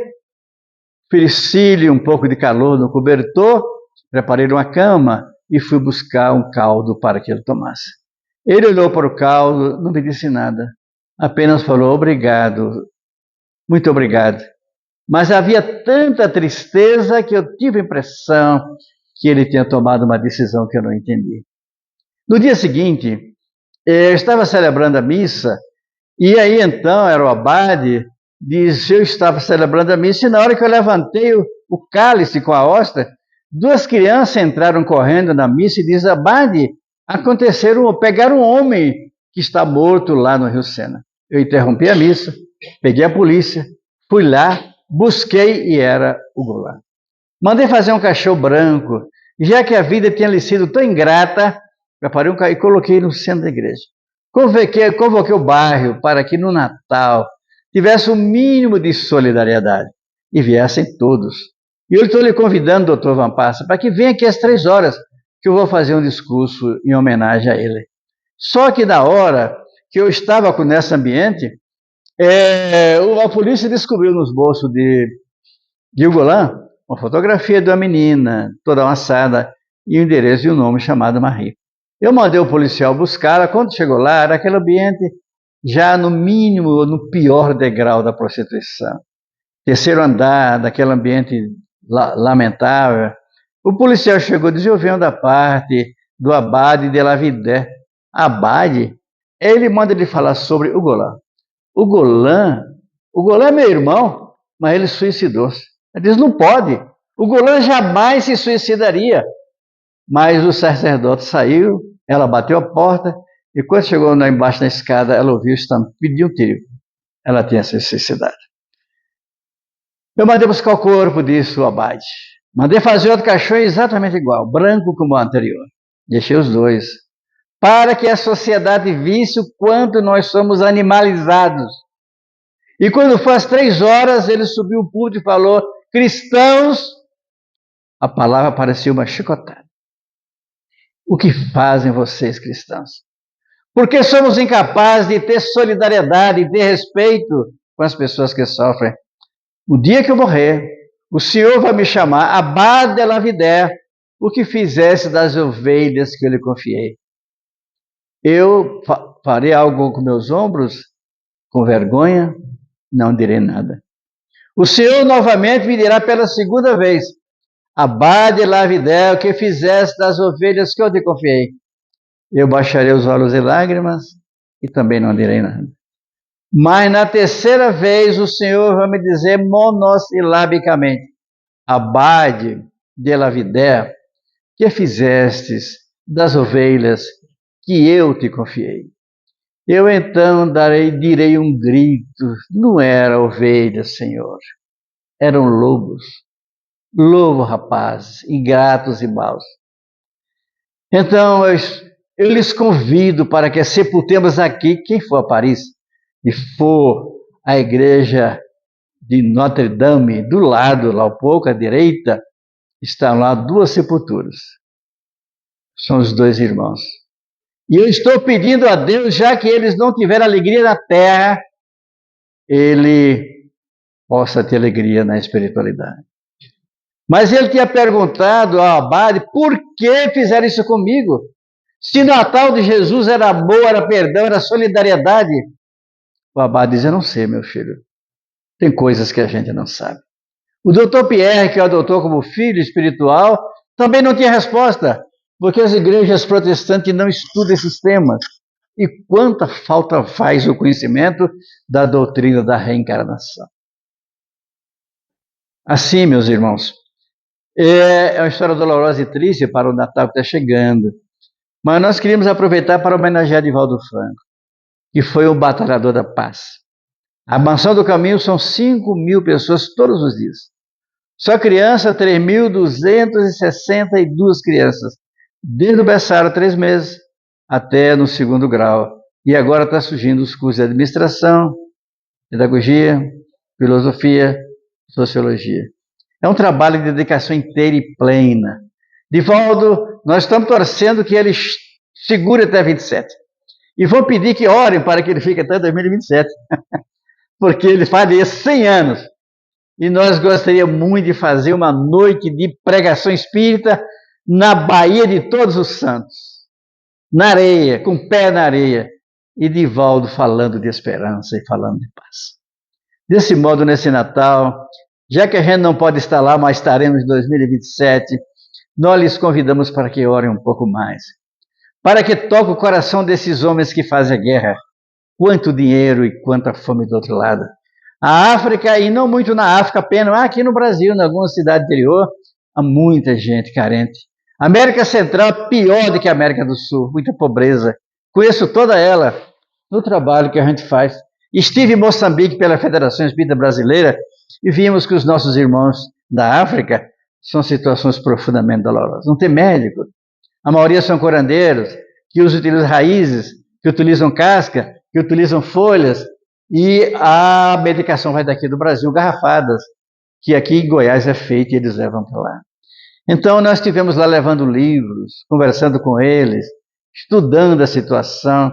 ofereci-lhe um pouco de calor no cobertor, preparei uma cama e fui buscar um caldo para que ele tomasse. Ele olhou para o caldo, não me disse nada, apenas falou obrigado, muito obrigado. Mas havia tanta tristeza que eu tive a impressão que ele tinha tomado uma decisão que eu não entendi. No dia seguinte, eu estava celebrando a missa, e aí então era o abade, diz, eu estava celebrando a missa e na hora que eu levantei o cálice com a hóstia, duas crianças entraram correndo na missa e diz, Abade, pegaram um homem que está morto lá no Rio Sena. Eu interrompi a missa, peguei a polícia, fui lá, busquei e era o Goulart. Mandei fazer um cachorro branco, já que a vida tinha lhe sido tão ingrata, preparei e coloquei no centro da igreja. Convoquei o bairro para que no Natal tivesse o mínimo de solidariedade e viessem todos. E eu estou lhe convidando, doutor Van Passa, para que venha aqui às 3 horas, que eu vou fazer um discurso em homenagem a ele. Só que na hora que eu estava nesse ambiente, a polícia descobriu nos bolsos de Goulart uma fotografia de uma menina, toda amassada, e o endereço e o nome chamado Marie. Eu mandei o policial buscá-la, quando chegou lá, era aquele ambiente já no mínimo, no pior degrau da prostituição. Terceiro andar, daquele ambiente lamentável. O policial chegou e disse, eu venho da parte do Abade de la Vidé. Abade, ele manda ele falar sobre o Goulart. O Goulart é meu irmão, mas ele suicidou-se. Ele diz, não pode, o Goulart jamais se suicidaria. Mas o sacerdote saiu, ela bateu a porta, e quando chegou lá embaixo na escada, ela ouviu o estampido de um tiro. Ela tinha se suicidado. Eu mandei buscar o corpo, disse o Abade. Mandei fazer outro caixão exatamente igual, branco como o anterior. Deixei os dois, para que a sociedade visse o quanto nós somos animalizados. E quando foi às 3 horas, ele subiu o púlpito e falou, cristãos, a palavra parecia uma chicotada. O que fazem vocês, cristãos? Porque somos incapazes de ter solidariedade e ter respeito com as pessoas que sofrem. No dia que eu morrer, o Senhor vai me chamar Abade de la Vidé, o que fizesse das ovelhas que eu lhe confiei. Eu farei algo com meus ombros, com vergonha, não direi nada. O Senhor novamente me dirá pela segunda vez, Abade de la Vidé, o que fizesse das ovelhas que eu te confiei. Eu baixarei os olhos em lágrimas e também não direi nada. Mas na terceira vez o Senhor vai me dizer monossilabicamente, Abade de la Vidé, que fizestes das ovelhas que eu te confiei. Eu então direi um grito, não era ovelha, Senhor, eram lobos rapazes, ingratos e maus. Então eu lhes convido para que sepultemos aqui, quem for a Paris, e for à igreja de Notre Dame, do lado, lá um pouco à direita, estão lá 2 sepulturas. São os 2 irmãos. E eu estou pedindo a Deus, já que eles não tiveram alegria na terra, ele possa ter alegria na espiritualidade. Mas ele tinha perguntado ao Abade, por que fizeram isso comigo? Se o Natal de Jesus era amor, era perdão, era solidariedade. O Abade diz, eu não sei, meu filho. Tem coisas que a gente não sabe. O doutor Pierre, que eu adotou como filho espiritual, também não tinha resposta, porque as igrejas protestantes não estudam esses temas. E quanta falta faz o conhecimento da doutrina da reencarnação. Assim, meus irmãos, é uma história dolorosa e triste para o Natal que está chegando. Mas nós queríamos aproveitar para homenagear Divaldo Franco, que foi um batalhador da paz. A Mansão do Caminho são 5.000 pessoas todos os dias. Só criança, 3.262 crianças. Desde o berçário, 3 meses, até no 2º grau. E agora está surgindo os cursos de administração, pedagogia, filosofia, sociologia. É um trabalho de dedicação inteira e plena. Divaldo, nós estamos torcendo que ele segure até 27. E vou pedir que orem para que ele fique até 2027. Porque ele faria 100 anos. E nós gostaríamos muito de fazer uma noite de pregação espírita na Baía de Todos os Santos. Na areia, com o pé na areia. E Divaldo falando de esperança e falando de paz. Desse modo, nesse Natal, já que a gente não pode estar lá, mas estaremos em 2027, nós lhes convidamos para que orem um pouco mais. Para que toque o coração desses homens que fazem a guerra. Quanto dinheiro e quanta fome do outro lado. A África, e não muito na África apenas, aqui no Brasil, em alguma cidade interior, há muita gente carente. A América Central é pior do que a América do Sul, muita pobreza. Conheço toda ela no trabalho que a gente faz. Estive em Moçambique pela Federação Espírita Brasileira e vimos que os nossos irmãos da África são situações profundamente dolorosas. Não tem médico. A maioria são curandeiros, que utilizam raízes, que utilizam casca, que utilizam folhas, e a medicação vai daqui do Brasil, garrafadas, que aqui em Goiás é feita e eles levam para lá. Então nós estivemos lá levando livros, conversando com eles, estudando a situação.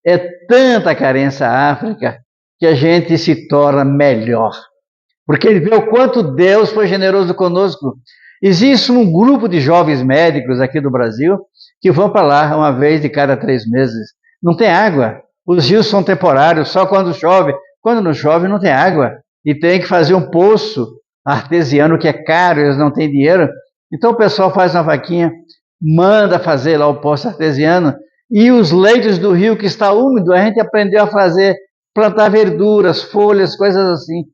É tanta carência à África que a gente se torna melhor. Porque ele vê o quanto Deus foi generoso conosco. Existe um grupo de jovens médicos aqui do Brasil que vão para lá uma vez de cada 3 meses. Não tem água. Os rios são temporários, só quando chove. Quando não chove, não tem água. E tem que fazer um poço artesiano que é caro, eles não têm dinheiro. Então o pessoal faz uma vaquinha, manda fazer lá o poço artesiano. E os leitos do rio que está úmido, a gente aprendeu a fazer, plantar verduras, folhas, coisas assim,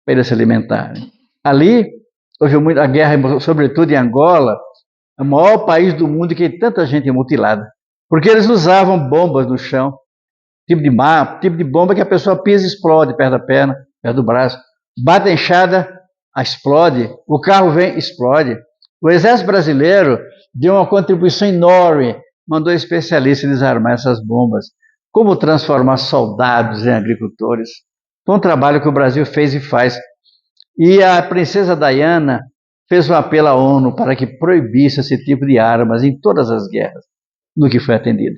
para eles se alimentarem. Ali, houve muita guerra, sobretudo em Angola, o maior país do mundo que tem tanta gente mutilada. Porque eles usavam bombas no chão, tipo de bomba que a pessoa pisa e explode perto da perna, perto do braço. Bate a enxada, explode. O carro vem, explode. O Exército Brasileiro deu uma contribuição enorme, mandou especialistas desarmar essas bombas. Como transformar soldados em agricultores. Foi um trabalho que o Brasil fez e faz. E a princesa Diana fez um apelo à ONU para que proibisse esse tipo de armas em todas as guerras, no que foi atendido.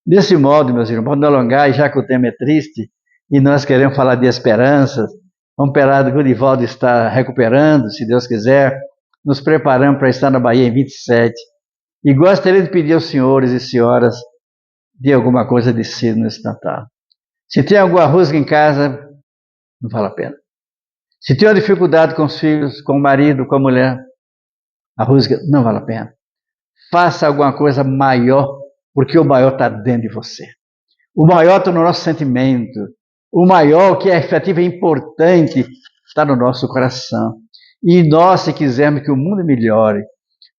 Desse modo, meus irmãos, para não alongar, já que o tema é triste, e nós queremos falar de esperanças, vamos esperar que o Divaldo está recuperando, se Deus quiser, nos preparamos para estar na Bahia em 27, e gostaria de pedir aos senhores e senhoras de alguma coisa de si nesse Natal. Se tem alguma rusga em casa, não vale a pena. Se tem uma dificuldade com os filhos, com o marido, com a mulher, a rusga não vale a pena. Faça alguma coisa maior, porque o maior está dentro de você. O maior está no nosso sentimento. O maior, que é efetivo e importante, está no nosso coração. E nós, se quisermos que o mundo melhore,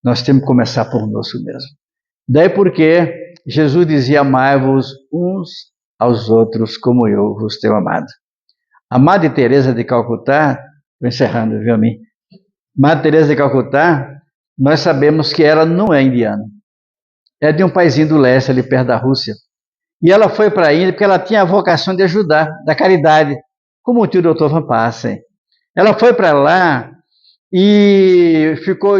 nós temos que começar por nós mesmos. Daí porque Jesus dizia, amai-vos uns aos outros como eu vos tenho amado. A Madre Teresa de Calcutá, estou encerrando, viu a mim? Madre Teresa de Calcutá, nós sabemos que ela não é indiana. É de um paísinho do leste, ali perto da Rússia. E ela foi para a Índia porque ela tinha a vocação de ajudar, da caridade, como o tio Dr. Van Passen. Ela foi para lá e ficou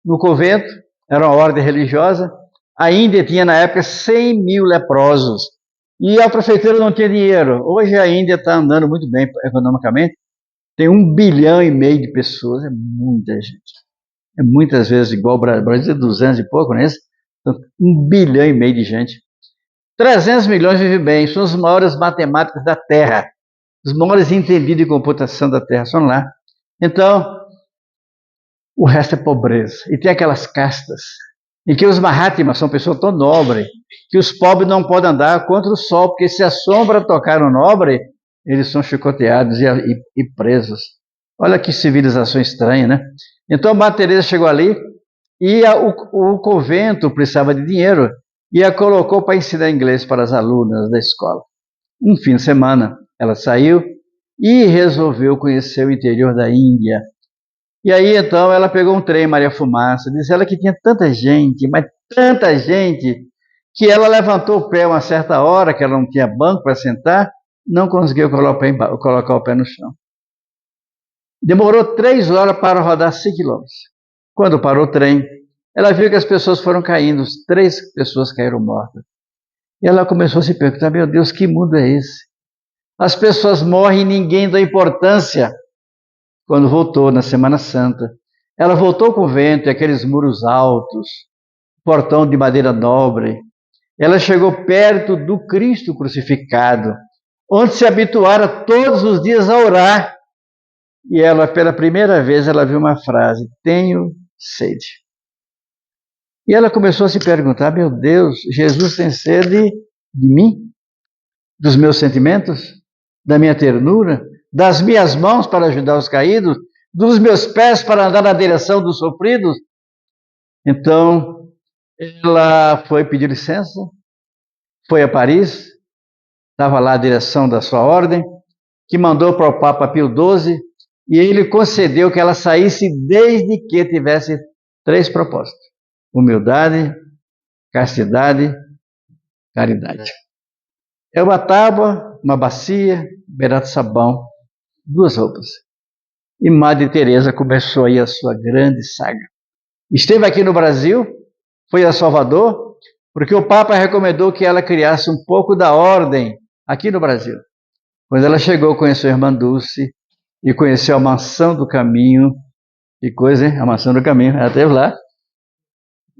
no convento, era uma ordem religiosa. A Índia tinha na época 100 mil leprosos. E a prefeitura não tinha dinheiro. Hoje a Índia está andando muito bem economicamente. Tem 1,5 bilhão de pessoas, é muita gente. É muitas vezes igual o Brasil, 200 e pouco, não é isso? Então, 1,5 bilhão de gente. 300 milhões vivem bem, são os maiores matemáticos da Terra. Os maiores entendidos de computação da Terra são lá. Então, o resto é pobreza. E tem aquelas castas em que os Mahatmas são pessoas tão nobres que os pobres não podem andar contra o sol, porque se a sombra tocar no nobre, eles são chicoteados e presos. Olha que civilização estranha, né? Então a Madre Teresa chegou ali e o convento precisava de dinheiro e a colocou para ensinar inglês para as alunas da escola. Um fim de semana ela saiu e resolveu conhecer o interior da Índia. E aí, então, ela pegou um trem, Maria Fumaça, disse ela que tinha tanta gente, mas tanta gente, que ela levantou o pé uma certa hora, que ela não tinha banco para sentar, não conseguiu colocar o pé no chão. Demorou 3 horas para rodar 5 quilômetros. Quando parou o trem, ela viu que as pessoas foram caindo, 3 pessoas caíram mortas. E ela começou a se perguntar, meu Deus, que mundo é esse? As pessoas morrem e ninguém dá importância. Quando voltou na Semana Santa, ela voltou ao convento, aqueles muros altos, portão de madeira nobre. Ela chegou perto do Cristo crucificado, onde se habituara todos os dias a orar. E ela, pela primeira vez, ela viu uma frase, tenho sede. E ela começou a se perguntar, meu Deus, Jesus tem sede de mim? Dos meus sentimentos? Da minha ternura? das minhas mãos para ajudar os caídos, dos meus pés para andar na direção dos sofridos. Então, ela foi pedir licença, foi a Paris, estava lá a direção da sua ordem, que mandou para o Papa Pio XII, e ele concedeu que ela saísse desde que tivesse 3 propósitos: humildade, castidade, caridade. É uma tábua, uma bacia, beirado de sabão, 2 roupas. E Madre Teresa começou aí a sua grande saga. Esteve aqui no Brasil, foi a Salvador, porque o Papa recomendou que ela criasse um pouco da ordem aqui no Brasil. Quando ela chegou, conheceu a irmã Dulce e conheceu a Mansão do Caminho, que coisa, hein? A Mansão do Caminho, ela esteve lá,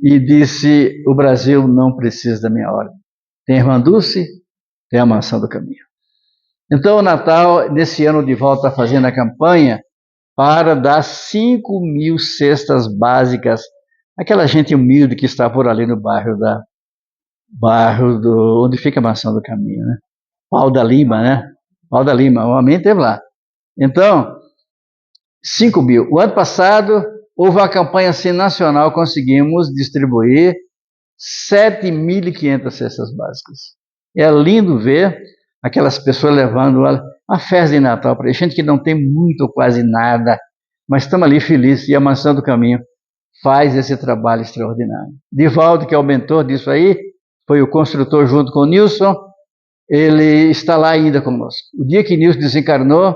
e disse: o Brasil não precisa da minha ordem. Tem a irmã Dulce, tem a Mansão do Caminho. Então, o Natal, nesse ano, de volta, está fazendo a campanha para dar 5.000 cestas básicas, aquela gente humilde que está por ali no bairro onde fica a Mansão do Caminho, né? Pau da Lima, né? Pau da Lima, o homem esteve lá. Então, 5.000. O ano passado, houve uma campanha assim nacional, conseguimos distribuir 7.500 cestas básicas. É lindo ver aquelas pessoas levando a festa de Natal para gente que não tem muito ou quase nada, mas estamos ali felizes, e a Mansão do Caminho faz esse trabalho extraordinário. Divaldo, que é o mentor disso aí, foi o construtor junto com o Nilson, ele está lá ainda conosco. O dia que Nilson desencarnou,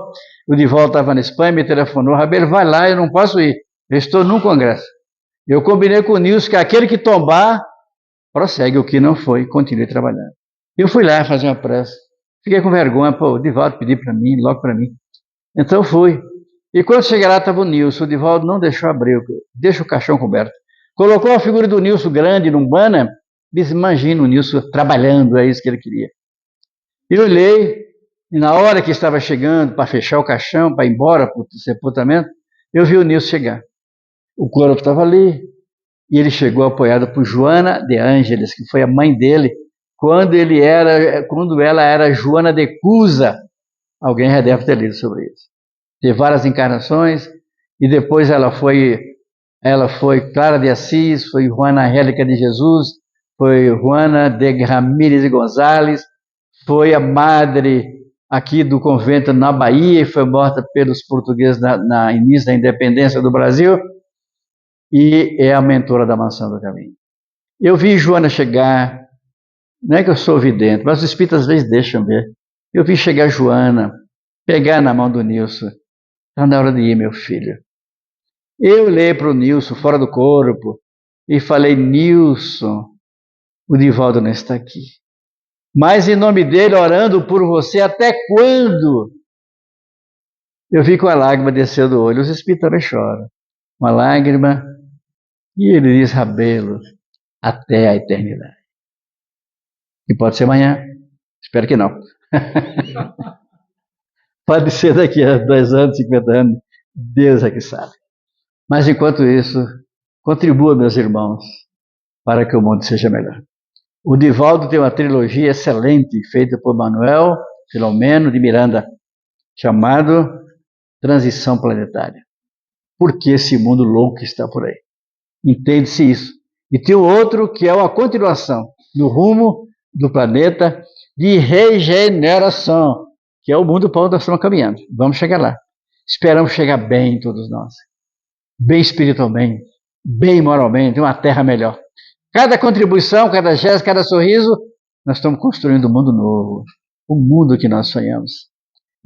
o Divaldo estava na Espanha, me telefonou: Rabelo, vai lá, eu não posso ir, eu estou num congresso. Eu combinei com o Nilson que aquele que tombar, prossegue, o que não foi, continue trabalhando. Eu fui lá fazer uma prece. Fiquei com vergonha, o Divaldo pediu para mim, logo para mim. Então fui. E quando cheguei lá, estava o Nilson. O Divaldo não deixou abrir, deixa o caixão coberto. Colocou a figura do Nilson grande num banner, disse: imagina o Nilson trabalhando, é isso que ele queria. Eu olhei, e na hora que estava chegando para fechar o caixão, para ir embora para o sepultamento, eu vi o Nilson chegar. O corpo estava ali, e ele chegou apoiado por Joana de Ângeles, que foi a mãe dele, quando ela era Joana de Cusa. Alguém já deve ter lido sobre isso. Teve várias encarnações, e depois ela foi Clara de Assis, foi Juana Angélica de Jesus, foi Juana de Ramírez e Gonzalez, foi a madre aqui do convento na Bahia, e foi morta pelos portugueses na início da independência do Brasil, e é a mentora da Mansão do Caminho. Eu vi Joana chegar, não é que eu sou vidente, mas os espíritos às vezes deixam ver. Eu vi chegar Joana, pegar na mão do Nilson: está na hora de ir, meu filho. Eu olhei para o Nilson, fora do corpo, e falei: Nilson, o Divaldo não está aqui, mas em nome dele, orando por você, até quando? Eu vi com a lágrima descer do olho, os espíritos também choram, uma lágrima, e ele diz: Rabelo, até a eternidade. E pode ser amanhã, espero que não. Pode ser daqui a 2 anos, 50 anos, Deus é que sabe. Mas enquanto isso, contribua, meus irmãos, para que o mundo seja melhor. O Divaldo tem uma trilogia excelente, feita por Manuel Filomeno de Miranda, chamado Transição Planetária. Por que esse mundo louco está por aí? Entende-se isso. E tem o outro que é uma continuação no rumo do planeta de regeneração, que é o mundo para onde nós estamos caminhando. Vamos chegar lá. Esperamos chegar bem, todos nós. Bem espiritualmente, bem moralmente, uma terra melhor. Cada contribuição, cada gesto, cada sorriso, nós estamos construindo um mundo novo, o mundo que nós sonhamos.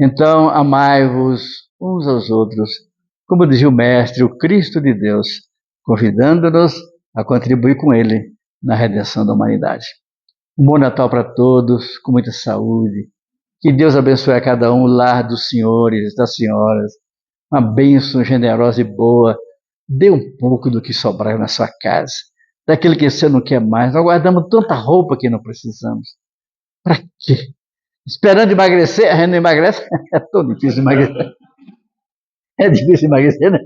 Então, amai-vos uns aos outros, como dizia o Mestre, o Cristo de Deus, convidando-nos a contribuir com Ele na redenção da humanidade. Um bom Natal para todos, com muita saúde. Que Deus abençoe a cada um, o lar dos senhores, das senhoras. Uma bênção generosa e boa. Dê um pouco do que sobrar na sua casa, daquele que você não quer mais. Nós guardamos tanta roupa que não precisamos. Para quê? Esperando emagrecer, a gente não emagrece. É tão difícil emagrecer. É difícil emagrecer, né?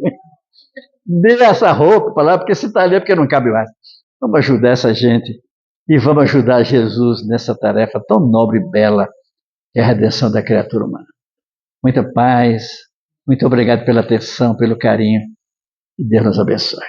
Dê essa roupa para lá, porque se está ali é porque não cabe mais. Vamos ajudar essa gente e vamos ajudar Jesus nessa tarefa tão nobre e bela, que é a redenção da criatura humana. muita paz. Muito obrigado pela atenção, pelo carinho. Que Deus nos abençoe.